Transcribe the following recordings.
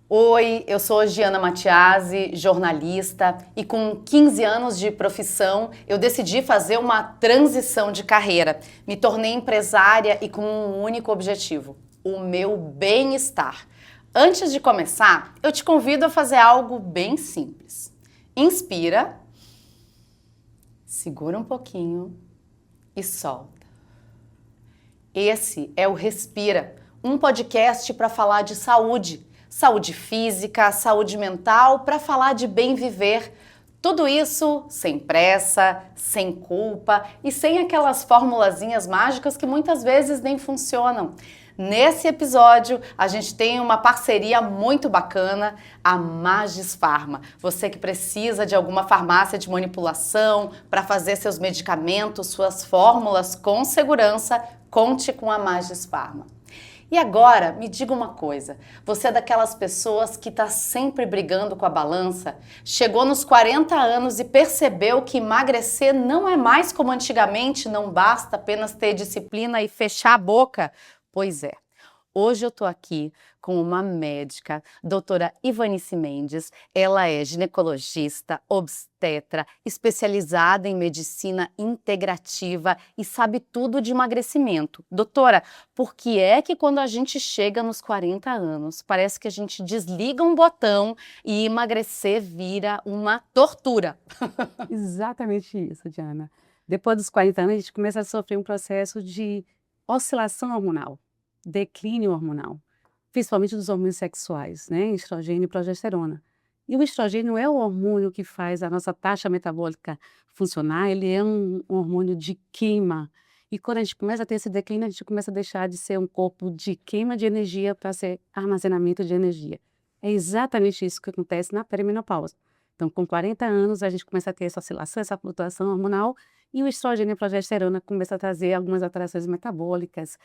Oi, eu sou Giana Matiasi, jornalista, e com 15 anos de profissão, eu decidi fazer uma transição de carreira. Me tornei empresária e com um único objetivo: o meu bem-estar. Antes de começar, eu te convido a fazer algo bem simples. Inspira, segura um pouquinho e solta. Esse é o Respira, um podcast para falar de saúde. Saúde física, saúde mental, para falar de bem viver. Tudo isso sem pressa, sem culpa e sem aquelas formulazinhas mágicas que muitas vezes nem funcionam. Nesse episódio, a gente tem uma parceria muito bacana, a Magis Pharma. Você que precisa de alguma farmácia de manipulação para fazer seus medicamentos, suas fórmulas com segurança, conte com a Magis Pharma. E agora, me diga uma coisa, você é daquelas pessoas que está sempre brigando com a balança? Chegou nos 40 anos e percebeu que emagrecer não é mais como antigamente, não basta apenas ter disciplina e fechar a boca? Pois é. Hoje eu tô aqui com uma médica, doutora Ivanice Mendes. Ela é ginecologista, obstetra, especializada em medicina integrativa e sabe tudo de emagrecimento. Doutora, por que é que quando a gente chega nos 40 anos, parece que a gente desliga um botão e emagrecer vira uma tortura? Exatamente isso, Diana. Depois dos 40 anos, a gente começa a sofrer um processo de oscilação hormonal, declínio hormonal, principalmente dos hormônios sexuais, né? Estrogênio e progesterona. E o estrogênio é o hormônio que faz a nossa taxa metabólica funcionar, ele é um hormônio de queima. E quando a gente começa a ter esse declínio, a gente começa a deixar de ser um corpo de queima de energia para ser armazenamento de energia. É exatamente isso que acontece na perimenopausa. Então, com 40 anos, a gente começa a ter essa oscilação, essa flutuação hormonal, e o estrogênio e a progesterona começam a trazer algumas alterações metabólicas,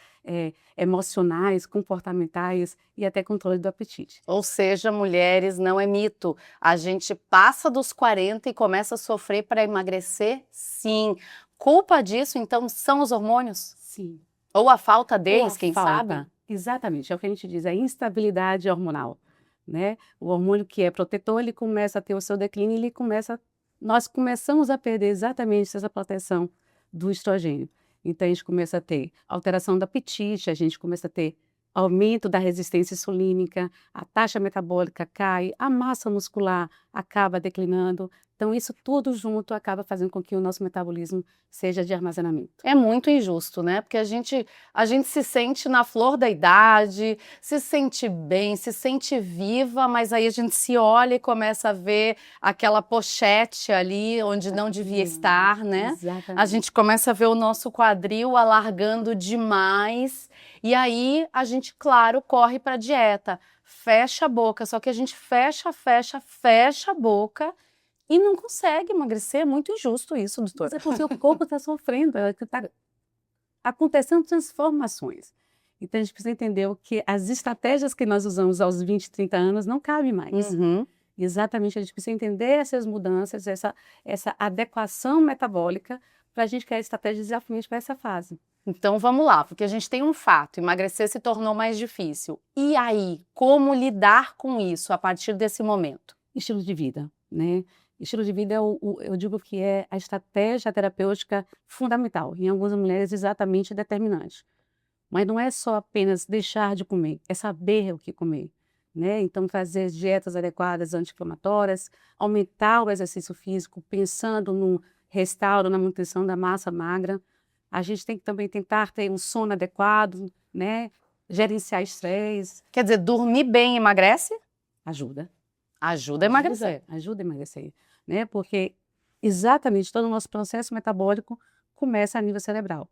emocionais, comportamentais e até controle do apetite. Ou seja, mulheres, não é mito. A gente passa dos 40 e começa a sofrer para emagrecer? Sim. Culpa disso, então, são os hormônios? Sim. Ou a falta Ou a deles, quem sabe? falta. Exatamente, é o que a gente diz, a instabilidade hormonal, né? O hormônio que é protetor, ele começa a ter o seu declínio, nós começamos a perder exatamente essa proteção do estrogênio. Então a gente começa a ter alteração do apetite, a gente começa a ter aumento da resistência insulínica, a taxa metabólica cai, a massa muscular acaba declinando. Então isso tudo junto acaba fazendo com que o nosso metabolismo seja de armazenamento. É muito injusto, né? Porque a gente se sente na flor da idade, se sente bem, se sente viva, mas aí a gente se olha e começa a ver aquela pochete ali onde não devia estar, né? A Exatamente. gente começa a ver o nosso quadril alargando demais e aí a gente, claro, corre para a dieta, fecha a boca, só que a gente fecha a boca e não consegue emagrecer. É muito injusto isso, doutora. Mas é porque o corpo está sofrendo, está acontecendo transformações. Então a gente precisa entender que as estratégias que nós usamos aos 20, 30 anos não cabem mais. Uhum. Exatamente, a gente precisa entender essas mudanças, essa adequação metabólica, para a gente criar estratégias desafiantes para essa fase. Então vamos lá, porque a gente tem um fato, emagrecer se tornou mais difícil. E aí, como lidar com isso a partir desse momento? Estilo de vida, né? Estilo de vida, eu digo que é a estratégia terapêutica fundamental, em algumas mulheres exatamente determinante. Mas não é só apenas deixar de comer, é saber o que comer, né? Então, fazer dietas adequadas, anti-inflamatórias, aumentar o exercício físico, pensando no restauro, na manutenção da massa magra. A gente tem que também tentar ter um sono adequado, né? Gerenciar estresse. Quer dizer, dormir bem emagrece? Ajuda. Ajuda a emagrecer. Ajuda a emagrecer, né? Porque exatamente todo o nosso processo metabólico começa a nível cerebral.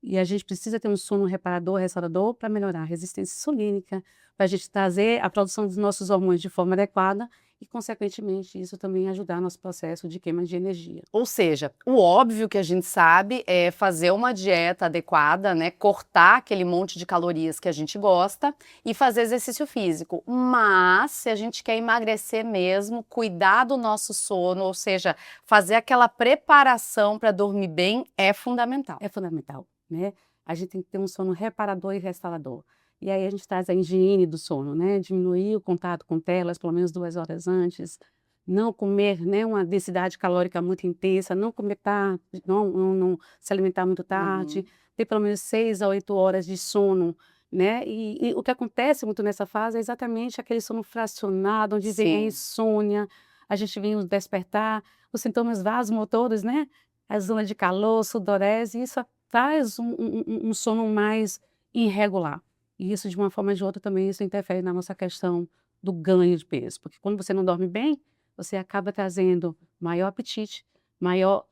E a gente precisa ter um sono reparador, restaurador, para melhorar a resistência insulínica, para a gente trazer a produção dos nossos hormônios de forma adequada e, consequentemente, isso também ajudar nosso processo de queima de energia. Ou seja, o óbvio que a gente sabe é fazer uma dieta adequada, né? Cortar aquele monte de calorias que a gente gosta e fazer exercício físico. Mas, se a gente quer emagrecer mesmo, cuidar do nosso sono, ou seja, fazer aquela preparação para dormir bem, é fundamental. É fundamental, né? A gente tem que ter um sono reparador e restaurador. E aí a gente traz a higiene do sono, né? Diminuir o contato com telas pelo menos 2 horas antes, não comer, né, uma densidade calórica muito intensa, não comer tarde, não se alimentar muito tarde, Uhum. ter pelo menos 6 a 8 horas de sono, né? E o que acontece muito nessa fase é exatamente aquele sono fracionado, onde vem a Sim, insônia, a gente vem o despertar, os sintomas vasomotores, né? A zona de calor, sudorese, isso traz um sono mais irregular. E isso, de uma forma ou de outra, também isso interfere na nossa questão do ganho de peso, porque quando você não dorme bem, você acaba trazendo maior apetite, maior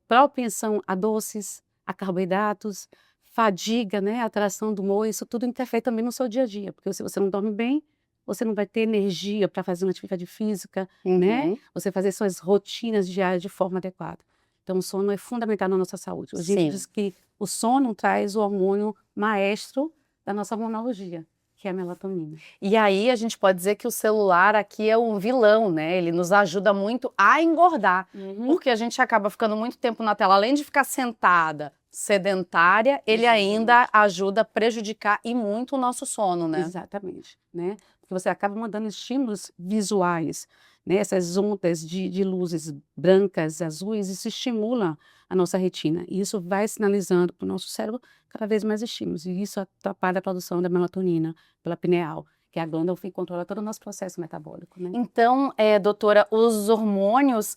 propensão a doces, a carboidratos, fadiga, né, atração do humor, isso tudo interfere também no seu dia a dia, porque se você não dorme bem, você não vai ter energia para fazer uma atividade física, né? uhum. Você fazer suas rotinas diárias de forma adequada. Então, o sono é fundamental na nossa saúde. A gente Sim. diz que o sono traz o hormônio maestro da nossa hormonologia, que é a melatonina. E aí a gente pode dizer que o celular aqui é um vilão, né? Ele nos ajuda muito a engordar, Uhum. porque a gente acaba ficando muito tempo na tela, além de ficar sentada, sedentária, ele ainda Exatamente. ajuda a prejudicar e muito o nosso sono, né? Exatamente, né? Porque você acaba mandando estímulos visuais, né? Essas ondas de luzes brancas, azuis, isso estimula a nossa retina. E isso vai sinalizando para o nosso cérebro cada vez mais estímulos. E isso atrapalha a produção da melatonina pela pineal, que é a glândula que controla todo o nosso processo metabólico, né? Então, doutora, os hormônios,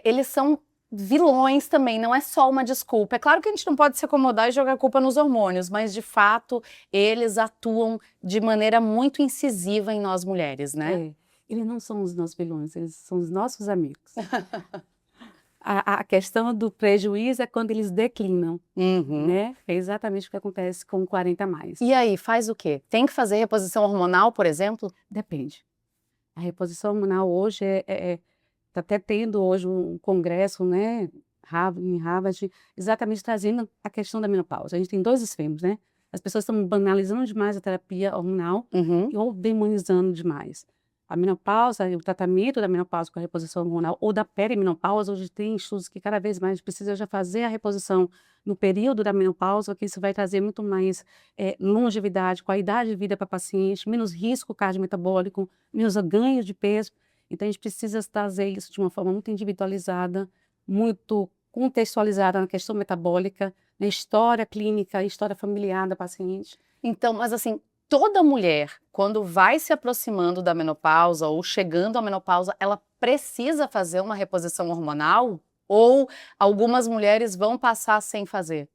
eles são vilões também, não é só uma desculpa. É claro que a gente não pode se acomodar e jogar a culpa nos hormônios, mas de fato eles atuam de maneira muito incisiva em nós mulheres, né? É, eles não são os nossos vilões, eles são os nossos amigos. A questão do prejuízo é quando eles declinam, Uhum. né? É exatamente o que acontece com o 40 a mais. E aí, faz o quê? Tem que fazer reposição hormonal, por exemplo? Depende. A reposição hormonal hoje está até tendo hoje um congresso, né, em Harvard, exatamente trazendo a questão da menopausa. A gente tem dois extremos, né? As pessoas estão banalizando demais a terapia hormonal Uhum. ou demonizando demais. A menopausa e o tratamento da menopausa com a reposição hormonal ou da perimenopausa, hoje tem estudos que cada vez mais precisa já fazer a reposição no período da menopausa, que isso vai trazer muito mais longevidade, qualidade de vida para a paciente, menos risco cardiometabólico, menos ganho de peso. Então, a gente precisa trazer isso de uma forma muito individualizada, muito contextualizada na questão metabólica, na história clínica, história familiar da paciente. Então, mas assim, toda mulher, quando vai se aproximando da menopausa ou chegando à menopausa, ela precisa fazer uma reposição hormonal? Ou algumas mulheres vão passar sem fazer?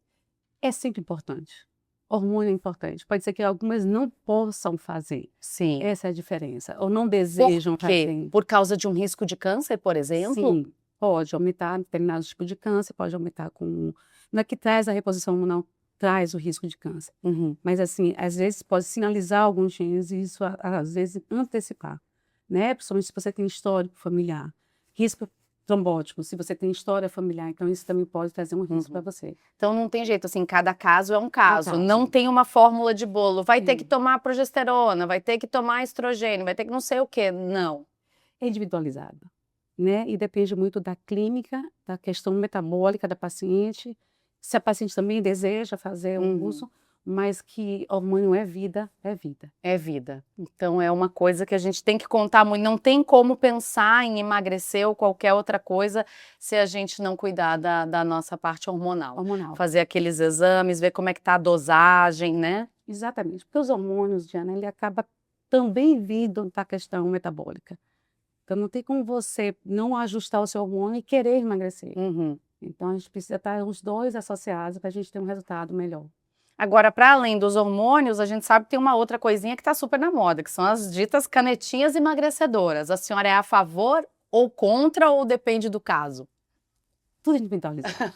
É sempre importante. Hormônio é importante. Pode ser que algumas não possam fazer. Sim. Essa é a diferença. Ou não Por desejam quê? fazer. Por causa de um risco de câncer, por exemplo? Sim, pode aumentar determinados tipos de câncer, pode aumentar com. Não é que traz a reposição hormonal, traz o risco de câncer. Uhum. Mas, assim, às vezes pode sinalizar alguns genes e isso, às vezes, antecipar, né? Principalmente se você tem histórico familiar. Risco trombótico, se você tem história familiar, então isso também pode trazer um risco para Uhum. você. Então não tem jeito, assim, cada caso é um É o caso. Não caso. tem uma fórmula de bolo. Vai ter que Sim. tomar progesterona, vai ter que tomar estrogênio, vai ter que não sei o quê. Não. É individualizado, né? E depende muito da clínica, da questão metabólica da paciente, se a paciente também deseja fazer um Uhum. uso, mas que hormônio é vida, é vida. É vida. Então é uma coisa que a gente tem que contar muito. Não tem como pensar em emagrecer ou qualquer outra coisa se a gente não cuidar da nossa parte hormonal. Hormonal. Fazer aqueles exames, ver como é que tá a dosagem, né? Exatamente, porque os hormônios, Diana, ele acaba também vindo da questão metabólica. Então não tem como você não ajustar o seu hormônio e querer emagrecer. Uhum. Então a gente precisa estar os dois associados para a gente ter um resultado melhor. Agora, para além dos hormônios, a gente sabe que tem uma outra coisinha que está super na moda, que são as ditas canetinhas emagrecedoras. A senhora é a favor ou contra ou depende do caso? Tudo individualizado.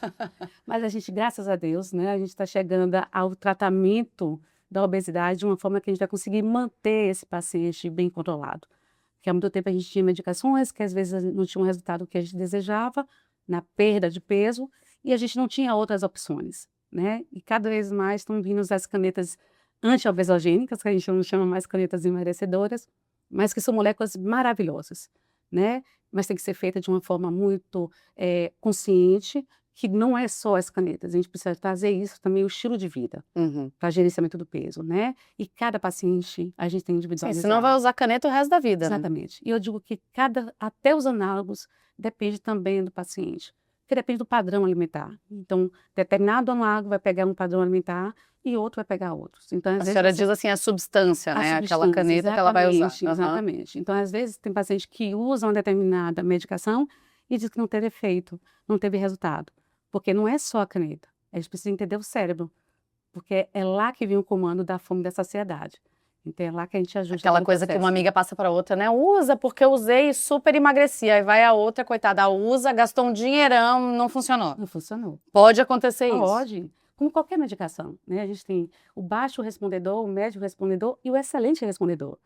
Mas a gente, graças a Deus, né, a gente está chegando ao tratamento da obesidade de uma forma que a gente vai conseguir manter esse paciente bem controlado. Porque há muito tempo a gente tinha medicações que às vezes não tinham o resultado que a gente desejava na perda de peso e a gente não tinha outras opções, né? E cada vez mais estão vindo as canetas anti-obesogênicas, que a gente não chama mais canetas emagrecedoras, mas que são moléculas maravilhosas, né? Mas tem que ser feita de uma forma muito consciente, que não é só as canetas, a gente precisa trazer isso também, o estilo de vida, para gerenciamento do peso, né? E cada paciente a gente tem Sim, individualizado. senão vai usar caneta o resto da vida, né? Exatamente. E eu digo que até os análogos depende também do paciente, porque depende do padrão alimentar. Então, determinado análogo vai pegar um padrão alimentar e outro vai pegar outros. Então, às A vezes senhora você diz assim, a substância, né? Aquela caneta que ela vai usar. Exatamente. Então, às vezes, tem paciente que usa uma determinada medicação e diz que não teve efeito, não teve resultado. Porque não é só a caneta. A gente precisa entender o cérebro, porque é lá que vem o comando da fome e da saciedade. Então, é lá que a gente ajusta Aquela todo o coisa que uma processo. amiga passa para outra, né? Usa, porque eu usei e super emagreci. Aí vai a outra, coitada, usa, gastou um dinheirão, não funcionou. Não funcionou. Pode acontecer isso. Pode. Como qualquer medicação, né? A gente tem o baixo respondedor, o médio respondedor e o excelente respondedor.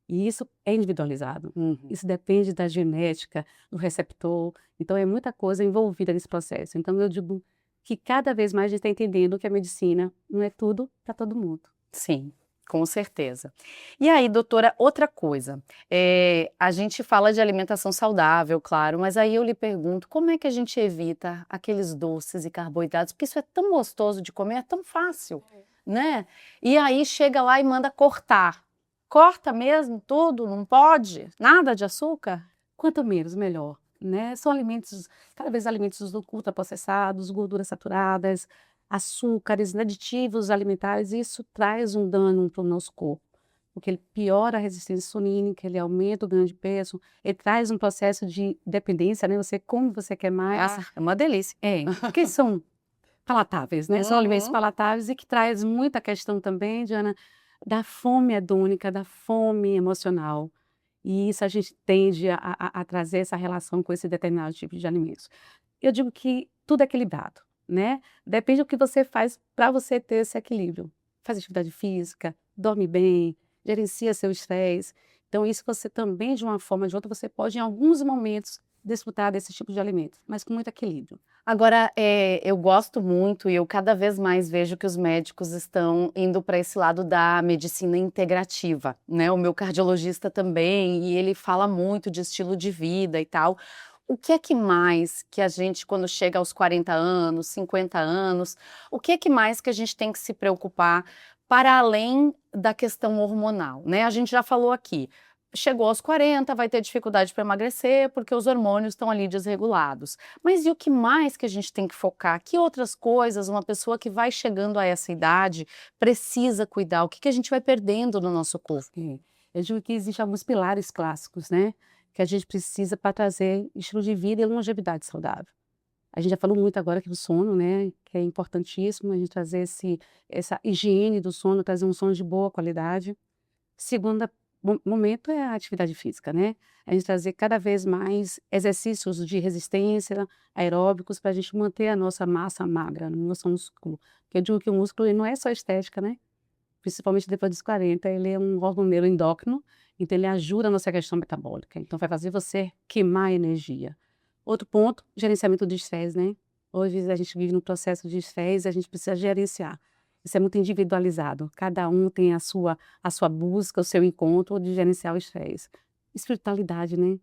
E isso é individualizado. Isso depende da genética, do receptor. Então, é muita coisa envolvida nesse processo. Então, eu digo que cada vez mais a gente está entendendo que a medicina não é tudo para todo mundo. Sim, com certeza. E aí, doutora, outra coisa. A gente fala de alimentação saudável, claro, mas aí eu lhe pergunto, como é que a gente evita aqueles doces e carboidratos? Porque isso é tão gostoso de comer, é tão fácil, né? E aí chega lá e manda cortar. Corta mesmo tudo? Não pode? Nada de açúcar? Quanto menos, melhor, né? São alimentos, cada vez alimentos ultraprocessados, gorduras saturadas, açúcares, aditivos alimentares, e isso traz um dano para o nosso corpo, porque ele piora a resistência insulínica, ele aumenta o ganho de peso, ele traz um processo de dependência, né? Você come, você quer mais. É uma delícia. Porque são palatáveis, né? São alimentos palatáveis e que traz muita questão também, Diana, da fome hedônica, da fome emocional. E isso a gente tende a trazer essa relação com esse determinado tipo de alimentos. Eu digo que tudo é equilibrado, né? Depende do que você faz para você ter esse equilíbrio. Faz atividade física, dorme bem, gerencia seu estresse. Então, isso você também, de uma forma ou de outra, você pode, em alguns momentos, desfrutar desse tipo de alimento, mas com muito equilíbrio. Agora, eu gosto muito e eu cada vez mais vejo que os médicos estão indo para esse lado da medicina integrativa, né? O meu cardiologista também, e ele fala muito de estilo de vida e tal. O que é que mais que a gente, quando chega aos 40 anos, 50 anos, o que é que mais que a gente tem que se preocupar para além da questão hormonal, né? A gente já falou aqui. Chegou aos 40, vai ter dificuldade para emagrecer porque os hormônios estão ali desregulados. Mas e o que mais que a gente tem que focar? Que outras coisas uma pessoa que vai chegando a essa idade precisa cuidar? O que que a gente vai perdendo no nosso corpo? Eu digo que existem alguns pilares clássicos, né? Que a gente precisa para trazer estilo de vida e longevidade saudável. A gente já falou muito agora que o sono, né? Que é importantíssimo a gente trazer essa higiene do sono, trazer um sono de boa qualidade. Segundo momento é a atividade física, né? A gente trazer cada vez mais exercícios de resistência aeróbicos para a gente manter a nossa massa magra, o nosso músculo. Porque eu digo que o músculo ele não é só estética, né? Principalmente depois dos 40, ele é um órgão neuroendócrino, então ele ajuda a nossa questão metabólica. Então vai fazer você queimar energia. Outro ponto, gerenciamento do estresse, né? Hoje a gente vive num processo de estresse, a gente precisa gerenciar. Isso é muito individualizado. Cada um tem a sua busca, o seu encontro de gerenciar o estresse. Espiritualidade, né?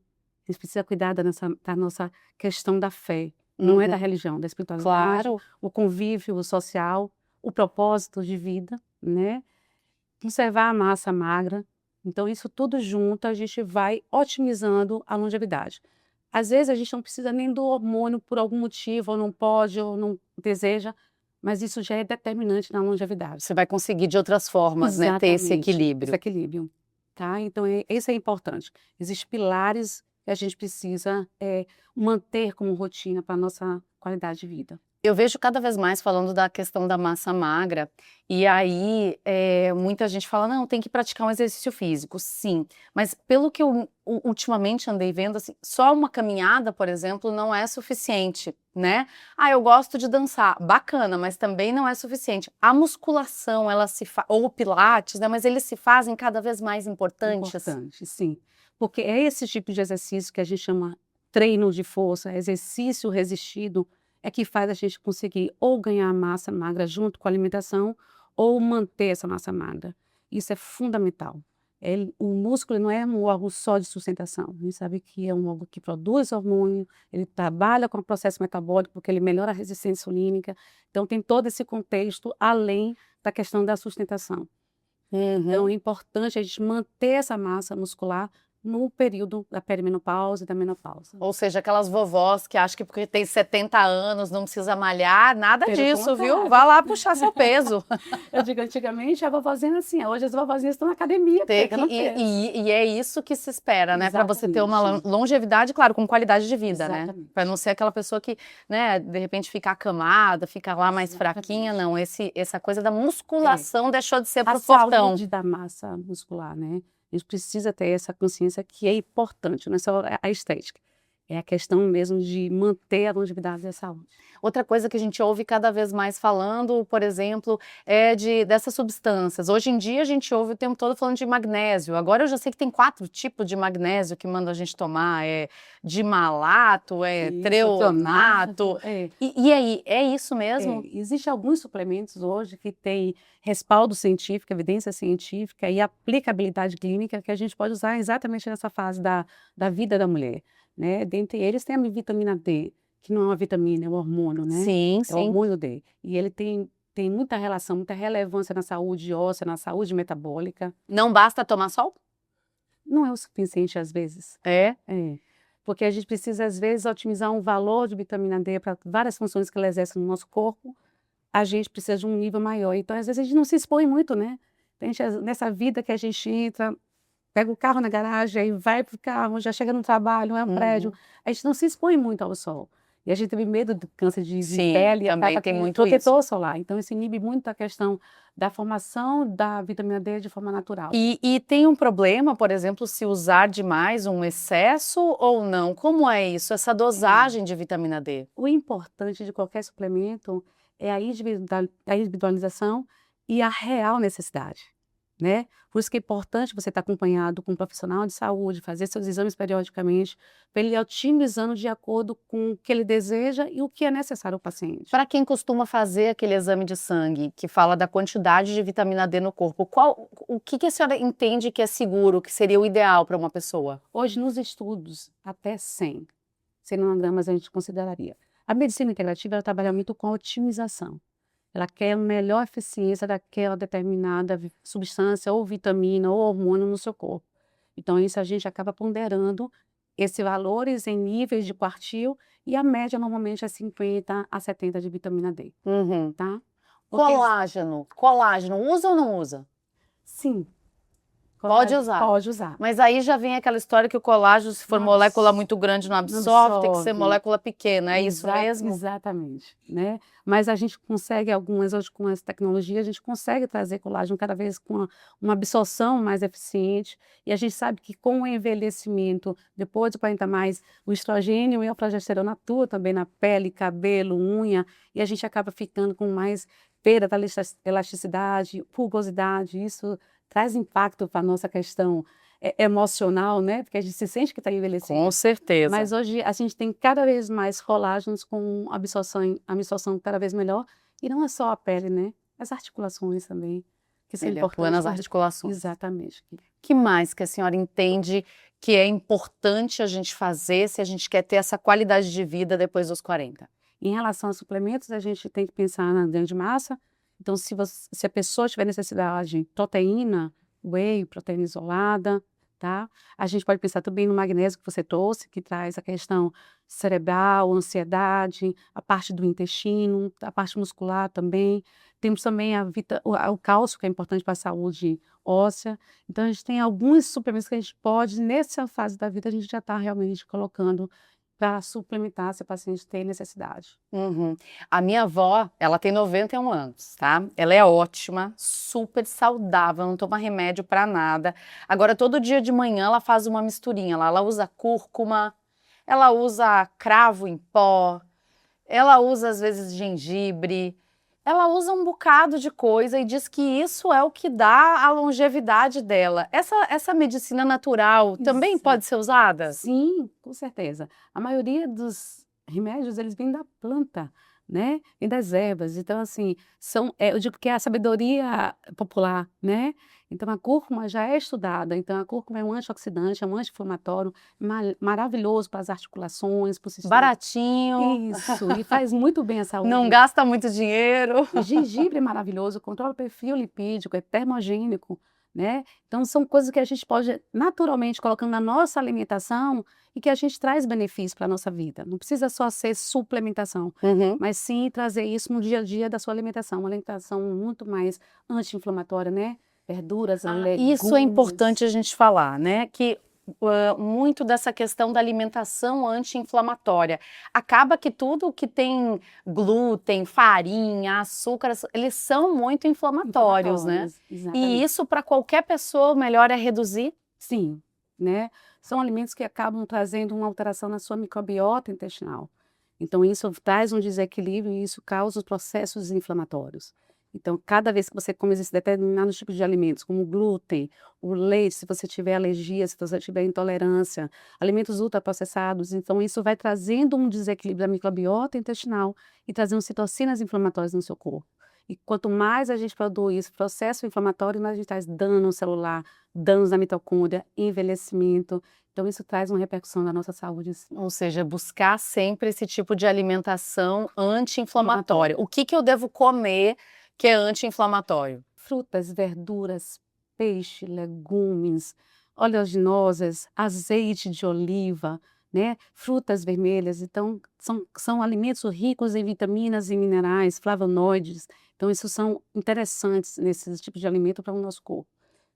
A gente precisa cuidar da nossa questão da fé. Não é da religião, da espiritualidade. Claro. O convívio, o social, o propósito de vida, né? Conservar a massa magra. Então, isso tudo junto, a gente vai otimizando a longevidade. Às vezes, a gente não precisa nem do hormônio por algum motivo, ou não pode, ou não deseja, mas isso já é determinante na longevidade. Você vai conseguir de outras formas, né, ter esse Exatamente, equilíbrio. esse equilíbrio, tá? Então, isso é importante. Existem pilares que a gente precisa manter como rotina para a nossa qualidade de vida. Eu vejo cada vez mais falando da questão da massa magra, e aí muita gente fala, não, tem que praticar um exercício físico, sim, mas pelo que eu ultimamente andei vendo, assim, só uma caminhada, por exemplo, não é suficiente, né? Ah, eu gosto de dançar, bacana, mas também não é suficiente. A musculação, ela ou o pilates, né, mas eles se fazem cada vez mais importantes. Importante, sim, porque é esse tipo de exercício que a gente chama treino de força, exercício resistido, é que faz a gente conseguir ou ganhar massa magra junto com a alimentação ou manter essa massa magra. Isso é fundamental. O músculo não é um órgão só de sustentação. A gente sabe que é um órgão que produz hormônio, ele trabalha com o processo metabólico, porque ele melhora a resistência insulínica. Então, tem todo esse contexto além da questão da sustentação. Então, é importante a gente manter essa massa muscular no período da perimenopausa e da menopausa. Ou seja, aquelas vovós que acham que porque tem 70 anos não precisa malhar, nada Pelo disso, contrário. viu? Vá lá puxar seu peso. Eu digo, antigamente a vovozinha era assim, hoje as vovozinhas estão na academia pegando peso. E é isso que se espera, né? Para você ter uma Exatamente. longevidade, claro, com qualidade de vida, né? Exatamente. Para não ser aquela pessoa que, né, de repente fica acamada, fica lá mais Exatamente. fraquinha, não. Essa coisa da musculação deixou de ser A pro fortão. saúde da massa muscular, né? A gente precisa ter essa consciência que é importante, não é só a estética. É a questão mesmo de manter a longevidade e a saúde. Outra coisa que a gente ouve cada vez mais falando, por exemplo, dessas substâncias. Hoje em dia a gente ouve o tempo todo falando de magnésio. Agora eu já sei que tem 4 tipos de magnésio que mandam a gente tomar. É dimalato, treonato. E aí, é isso mesmo? Existem alguns suplementos hoje que têm respaldo científico, evidência científica e aplicabilidade clínica que a gente pode usar exatamente nessa fase da vida da mulher. Né? Dentre eles tem a vitamina D, que não é uma vitamina, é um hormônio, né? Sim, é o hormônio D. E ele tem muita relação, muita relevância na saúde óssea, na saúde metabólica. Não basta tomar sol? Não é o suficiente às vezes. É? É. Porque a gente precisa, às vezes, otimizar um valor de vitamina D para várias funções que ela exerce no nosso corpo. A gente precisa de um nível maior. Então, às vezes, a gente não se expõe muito, né? Nessa vida que a gente entra, pega o carro na garagem, aí vai pro carro, já chega no trabalho, é um prédio. A gente não se expõe muito ao sol. E a gente teve medo do câncer de pele, também tem muito protetor solar. Então, isso inibe muito a questão da formação da vitamina D de forma natural. E tem um problema, por exemplo, se usar demais, um excesso ou não? Como é isso, essa dosagem de vitamina D? O importante de qualquer suplemento é a individualização e a real necessidade. Né? Por isso que é importante você estar acompanhado com um profissional de saúde, fazer seus exames periodicamente, para ele ir otimizando de acordo com o que ele deseja e o que é necessário ao paciente. Para quem costuma fazer aquele exame de sangue, que fala da quantidade de vitamina D no corpo, o que a senhora entende que é seguro, que seria o ideal para uma pessoa? Hoje, nos estudos, até 100 nanogramas a gente consideraria. A medicina integrativa ela trabalha muito com a otimização. Ela quer a melhor eficiência daquela determinada substância, ou vitamina, ou hormônio no seu corpo. Então, isso a gente acaba ponderando esses valores em níveis de quartil, e a média normalmente é 50 a 70 de vitamina D. Tá? Colágeno, usa ou não usa? Sim. Pode usar? Pode usar. Mas aí já vem aquela história que o colágeno, se for molécula muito grande, não absorve, tem que ser molécula pequena, é isso mesmo? Exatamente, né? Mas a gente consegue, hoje com essa tecnologia, a gente consegue trazer colágeno cada vez com uma absorção mais eficiente, e a gente sabe que com o envelhecimento, depois de 40 mais, o estrogênio e a progesterona atuam também na pele, cabelo, unha, e a gente acaba ficando com mais perda da elasticidade, pulgosidade, isso traz impacto para a nossa questão emocional, né? Porque a gente se sente que está envelhecendo. Com certeza. Mas hoje a gente tem cada vez mais colágenos com absorção cada vez melhor. E não é só a pele, né? As articulações também, que são importantes. Atua nas articulações. Exatamente. Que mais que a senhora entende que é importante a gente fazer se a gente quer ter essa qualidade de vida depois dos 40? Em relação a suplementos, a gente tem que pensar na ganho de massa. Então, se a pessoa tiver necessidade de proteína, whey, proteína isolada, tá? A gente pode pensar também no magnésio que você trouxe, que traz a questão cerebral, ansiedade, a parte do intestino, a parte muscular também. Temos também o cálcio, que é importante para a saúde óssea. Então, a gente tem alguns suplementos que a gente pode, nessa fase da vida, a gente já está realmente colocando para suplementar se o paciente tem necessidade. A minha avó, ela tem 91 anos, tá? Ela é ótima, super saudável, não toma remédio para nada. Agora, todo dia de manhã, ela faz uma misturinha lá. Ela usa cúrcuma, ela usa cravo em pó, ela usa, às vezes, gengibre. Ela usa um bocado de coisa e diz que isso é o que dá a longevidade dela. Essa medicina natural também pode ser usada? Sim, com certeza. A maioria dos remédios, eles vêm da planta. né? Vem das ervas. Então, assim, eu digo que é a sabedoria popular, né? Então, a cúrcuma já é estudada. Então, a cúrcuma é um antioxidante, é um anti-inflamatório maravilhoso para as articulações, para o sistema. Baratinho, Isso, e faz muito bem à não saúde. gasta muito dinheiro. Gengibre é maravilhoso, controla o perfil lipídico, é termogênico, né? Então, são coisas que a gente pode naturalmente colocando na nossa alimentação e que a gente traz benefícios para a nossa vida. Não precisa só ser suplementação, mas sim trazer isso no dia a dia da sua alimentação. Uma alimentação muito mais anti-inflamatória, né? Verduras, legumes. Isso é importante a gente falar, né? Que muito dessa questão da alimentação anti-inflamatória. Acaba que tudo que tem glúten, farinha, açúcar, eles são muito inflamatórios, né? Exatamente. E isso para qualquer pessoa, o melhor é reduzir? Sim, né? São alimentos que acabam trazendo uma alteração na sua microbiota intestinal. Então, isso traz um desequilíbrio e isso causa os processos inflamatórios. Então, cada vez que você come esses determinados tipos de alimentos, como o glúten, o leite, se você tiver alergia, se você tiver intolerância, alimentos ultraprocessados, então isso vai trazendo um desequilíbrio da microbiota intestinal e trazendo citocinas inflamatórias no seu corpo. E quanto mais a gente produz processo inflamatório, mais a gente traz dano celular, danos na mitocôndria, envelhecimento. Então, isso traz uma repercussão na nossa saúde. Ou seja, buscar sempre esse tipo de alimentação anti-inflamatória. O que eu devo comer que é anti-inflamatório? Frutas, verduras, peixe, legumes, oleaginosas, azeite de oliva, né? Frutas vermelhas. Então, são alimentos ricos em vitaminas e minerais, flavonoides. Então, isso são interessantes nesses tipos de alimento para o nosso corpo,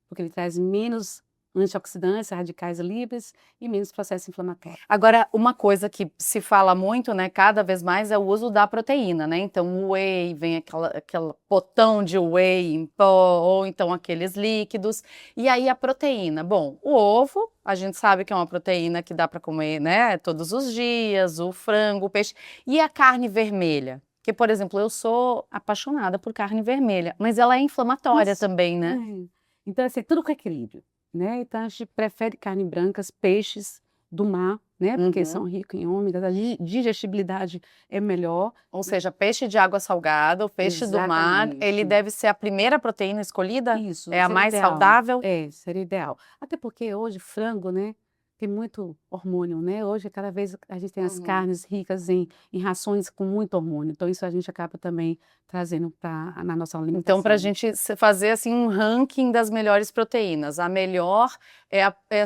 porque ele traz menos antioxidantes, radicais livres e menos processo inflamatório. Agora, uma coisa que se fala muito, né, cada vez mais, é o uso da proteína, né? Então, o whey, vem aquele potão de whey em pó, ou então aqueles líquidos. E aí, a proteína. Bom, o ovo, a gente sabe que é uma proteína que dá para comer, né, todos os dias, o frango, o peixe. E a carne vermelha? Porque, por exemplo, eu sou apaixonada por carne vermelha, mas ela é inflamatória também, né? Então, assim, tudo com equilíbrio, né? Então, a gente prefere carne brancas, peixes do mar, né? Porque são ricos em ômegas, a digestibilidade é melhor. Ou seja, peixe de água salgada, o peixe do mar, ele deve ser a primeira proteína escolhida? Isso. É a mais saudável? Seria ideal. Até porque hoje frango, né? Tem muito hormônio, né? Hoje, cada vez a gente tem as carnes ricas em rações com muito hormônio. Então, isso a gente acaba também trazendo na nossa alimentação. Então, para a gente fazer assim um ranking das melhores proteínas, a melhor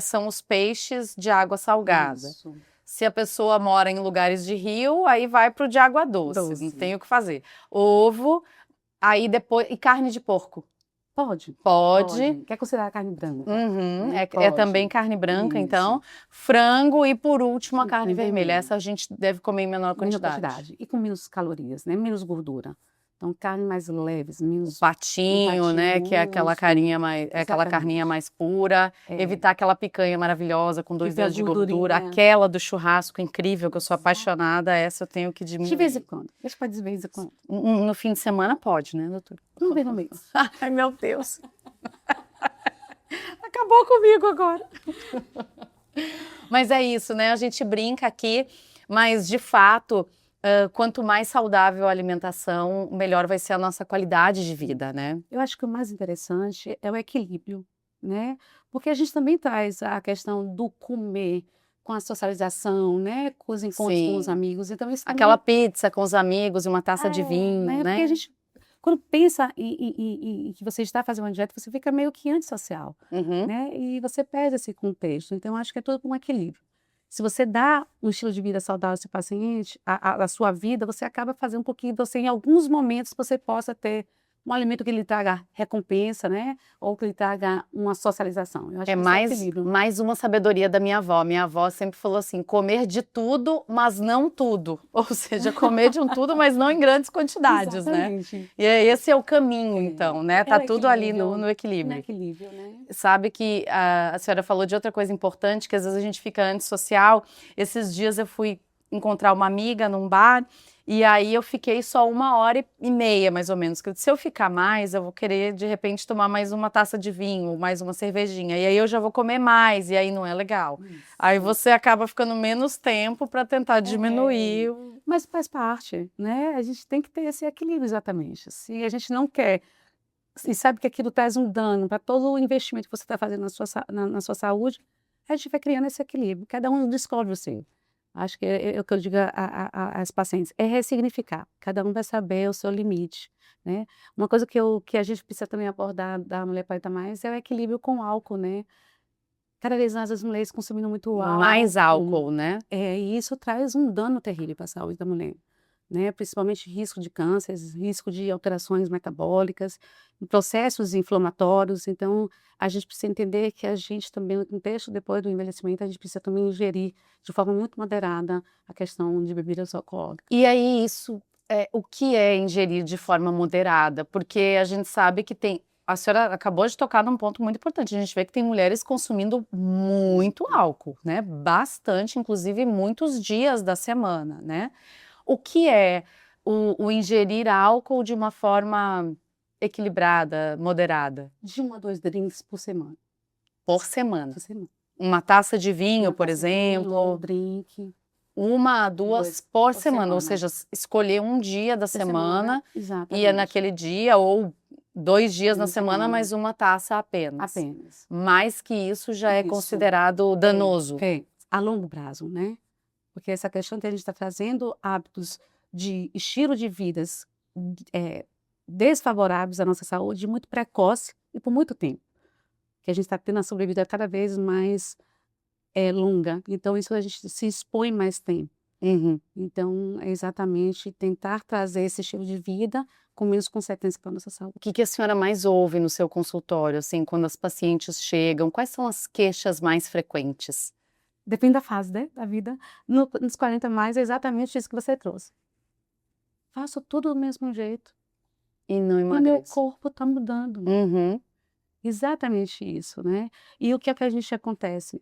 são os peixes de água salgada. Isso. Se a pessoa mora em lugares de rio, aí vai para o de água doce. Não tem o que fazer. Ovo, aí depois... E carne de porco? Pode. Quer considerar carne branca. É também carne branca, isso. Então. Frango e, por último, a carne vermelha. Essa a gente deve comer em menor quantidade. E com menos calorias, né? Menos gordura. Então, carne mais leves, menos... Patinho, né? Que é aquela carinha mais... É aquela carninha mais pura. Evitar aquela picanha maravilhosa com 2 dedos de gordura. Aquela do churrasco incrível, que eu sou apaixonada. Essa eu tenho que diminuir. De vez em quando. Deixa pra de vez em quando. No fim de semana pode, né, doutor? Uma vez no mês. Ai, meu Deus. Acabou comigo agora. Mas é isso, né? A gente brinca aqui, mas de fato... quanto mais saudável a alimentação, melhor vai ser a nossa qualidade de vida, né? Eu acho que o mais interessante é o equilíbrio, né? Porque a gente também traz a questão do comer com a socialização, né? Com os encontros com os amigos. Então, isso aquela pizza com os amigos e uma taça de vinho, né? Porque a gente, quando pensa em que você está fazendo uma dieta, você fica meio que antissocial, né? E você perde esse contexto. Então, eu acho que é tudo com um equilíbrio. Se você dá um estilo de vida saudável ao seu paciente, a sua vida, você acaba fazendo um pouquinho, você em alguns momentos você possa ter um alimento que lhe traga recompensa, né? Ou que lhe traga uma socialização. Eu acho que mais uma sabedoria da minha avó. Minha avó sempre falou assim, comer de tudo, mas não tudo. Ou seja, comer de um tudo, mas não em grandes quantidades, né? E esse é o caminho, então, né? Tá tudo ali no equilíbrio. No equilíbrio, né? Sabe que a senhora falou de outra coisa importante, que às vezes a gente fica antissocial. Esses dias eu fui encontrar uma amiga num bar, e aí eu fiquei só 1h30, mais ou menos. Se eu ficar mais, eu vou querer, de repente, tomar mais uma taça de vinho, mais uma cervejinha. E aí eu já vou comer mais, e aí não é legal. Aí você acaba ficando menos tempo para tentar diminuir. Mas faz parte, né? A gente tem que ter esse equilíbrio exatamente. Se a gente não quer, e sabe que aquilo traz um dano para todo o investimento que você está fazendo na sua saúde, a gente vai criando esse equilíbrio. Cada um descobre o seu. Acho que é o que eu digo às pacientes, é ressignificar. Cada um vai saber o seu limite, né? Uma coisa que a gente precisa também abordar da mulher Parenta Mais é o equilíbrio com o álcool, né? Cada vez mais as mulheres consumindo muito álcool. Mais álcool, né? E isso traz um dano terrível para a saúde da mulher, né? Principalmente risco de cânceres, risco de alterações metabólicas, processos inflamatórios. Então, a gente precisa entender que a gente também, no contexto depois do envelhecimento, a gente precisa também ingerir de forma muito moderada a questão de bebidas alcoólicas. E aí, o que é ingerir de forma moderada? Porque a gente sabe que tem. A senhora acabou de tocar num ponto muito importante. A gente vê que tem mulheres consumindo muito álcool, né? Bastante, inclusive muitos dias da semana, né? O que é o ingerir álcool de uma forma equilibrada, moderada? De 1 a 2 drinks por semana. Por semana. Por semana. Uma taça de vinho, Uma por taça de vinho, exemplo. um drink. 1 a 2 por semana. Ou semana. seja, escolher um dia da semana e é Exatamente. naquele dia, ou 2 dias na Na semana, semana. mas uma taça apenas. Apenas. Mais que isso já é Isso. considerado danoso. A longo prazo, né? Porque essa questão de a gente estar trazendo hábitos de estilo de vidas desfavoráveis à nossa saúde muito precoce e por muito tempo. Que a gente está tendo a sobrevida cada vez mais longa. Então, isso a gente se expõe mais tempo. Uhum. Então, é exatamente tentar trazer esse estilo de vida com menos consequências para a nossa saúde. O que a senhora mais ouve no seu consultório, assim, quando as pacientes chegam? Quais são as queixas mais frequentes? Depende da fase, né, da vida. Nos 40 mais é exatamente isso que você trouxe. Faço tudo do mesmo jeito. E não E meu emagrece. corpo está mudando. Uhum. Exatamente isso, né? E o que é que a gente acontece?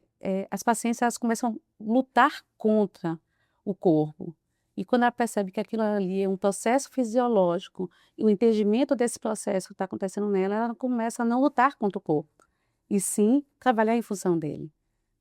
As pacientes elas começam a lutar contra o corpo. E quando ela percebe que aquilo ali é um processo fisiológico, e o entendimento desse processo que está acontecendo nela, ela começa a não lutar contra o corpo, e sim trabalhar em função dele,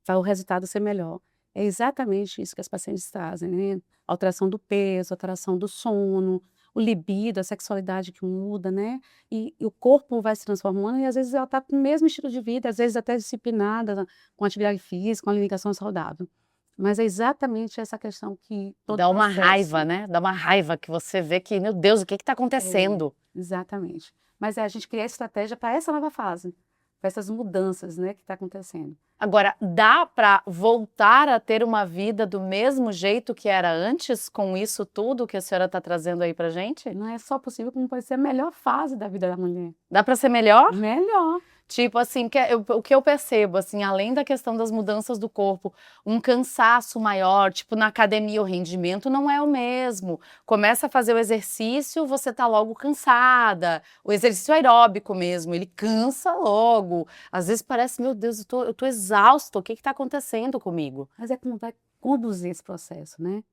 para o resultado ser melhor. É exatamente isso que as pacientes trazem, né? Alteração do peso, alteração do sono, o libido, a sexualidade que muda, né? E o corpo vai se transformando e às vezes ela está com o mesmo estilo de vida, às vezes até disciplinada, com atividade física, com alimentação saudável. Mas é exatamente essa questão que Dá uma raiva, né? Dá uma raiva que você vê que, meu Deus, o que está acontecendo? Exatamente. Mas a gente cria estratégia para essa nova fase, para essas mudanças, né, que está acontecendo. Agora, dá para voltar a ter uma vida do mesmo jeito que era antes, com isso tudo que a senhora está trazendo aí pra gente? Não é só possível, como pode ser a melhor fase da vida da mulher. Dá para ser melhor? Melhor. Tipo assim, o que eu percebo, assim, além da questão das mudanças do corpo, um cansaço maior, tipo na academia o rendimento não é o mesmo. Começa a fazer o exercício, você tá logo cansada. O exercício aeróbico mesmo, ele cansa logo. Às vezes parece, meu Deus, eu tô exausto, o que tá acontecendo comigo? Mas é como vai conduzir esse processo, né?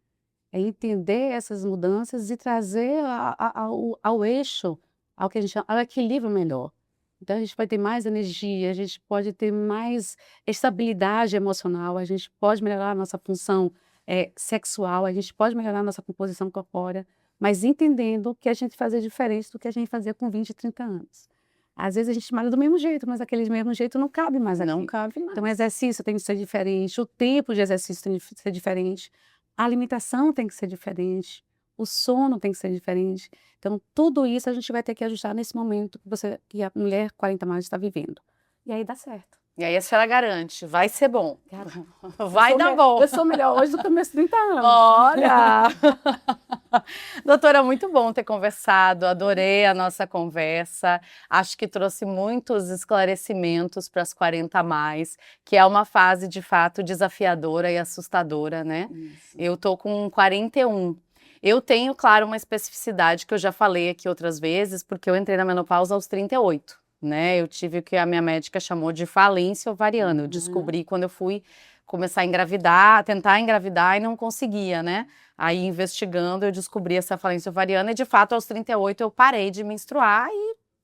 É entender essas mudanças e trazer ao eixo, ao que a gente chama, ao equilíbrio melhor. Então, a gente vai ter mais energia, a gente pode ter mais estabilidade emocional, a gente pode melhorar a nossa função sexual, a gente pode melhorar a nossa composição corpórea, mas entendendo que a gente fazia diferente do que a gente fazia com 20, 30 anos. Às vezes a gente malha do mesmo jeito, mas aquele mesmo jeito não cabe mais aqui. Não cabe mais. Então, o exercício tem que ser diferente, o tempo de exercício tem que ser diferente, a alimentação tem que ser diferente, o sono tem que ser diferente. Então, tudo isso a gente vai ter que ajustar nesse momento que a mulher 40 mais está vivendo. E aí dá certo. E aí a senhora garante, vai ser bom. Caramba. Vai dar bom. Eu sou melhor hoje do que meus 30 anos. Olha! Doutora, muito bom ter conversado, adorei a nossa conversa. Acho que trouxe muitos esclarecimentos para as 40 a mais, que é uma fase de fato desafiadora e assustadora, né? Isso. Eu tô com 41. Eu tenho, claro, uma especificidade que eu já falei aqui outras vezes, porque eu entrei na menopausa aos 38, né? Eu tive o que a minha médica chamou de falência ovariana. Eu descobri quando eu fui começar a engravidar, tentar engravidar e não conseguia, né? Aí, investigando, eu descobri essa falência ovariana e, de fato, aos 38 eu parei de menstruar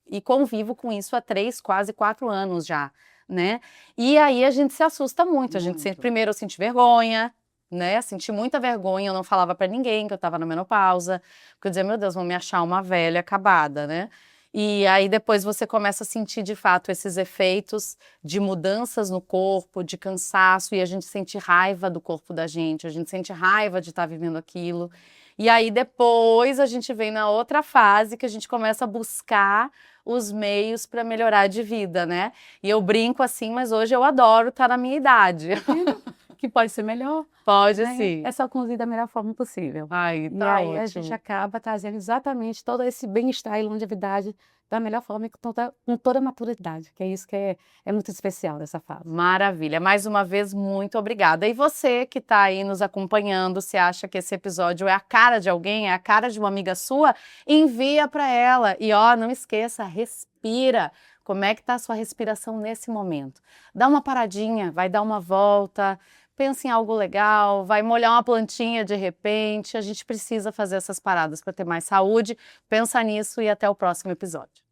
e convivo com isso há 3, quase 4 anos já, né? E aí a gente se assusta muito. A gente Muito. primeiro eu senti vergonha, né? Senti muita vergonha, eu não falava pra ninguém que eu tava na menopausa, porque eu dizia, meu Deus, vão me achar uma velha acabada, né? E aí depois você começa a sentir de fato esses efeitos de mudanças no corpo, de cansaço, e a gente sente raiva do corpo da gente, a gente sente raiva de estar vivendo aquilo. E aí depois a gente vem na outra fase que a gente começa a buscar os meios para melhorar de vida, né? E eu brinco assim, mas hoje eu adoro estar na minha idade. Que pode ser melhor, Pode né? sim. É só conduzir da melhor forma possível. Ai, E tá aí a ótimo. gente acaba trazendo exatamente todo esse bem-estar e longevidade da melhor forma e com toda a maturidade, que é isso que é muito especial dessa fase. Maravilha. Mais uma vez, muito obrigada. E você que está aí nos acompanhando, se acha que esse episódio é a cara de alguém, é a cara de uma amiga sua, envia para ela. E ó, não esqueça, respira. Como é que tá a sua respiração nesse momento? Dá uma paradinha, vai dar uma volta, pensa em algo legal, vai molhar uma plantinha de repente. A gente precisa fazer essas paradas para ter mais saúde. Pensa nisso e até o próximo episódio.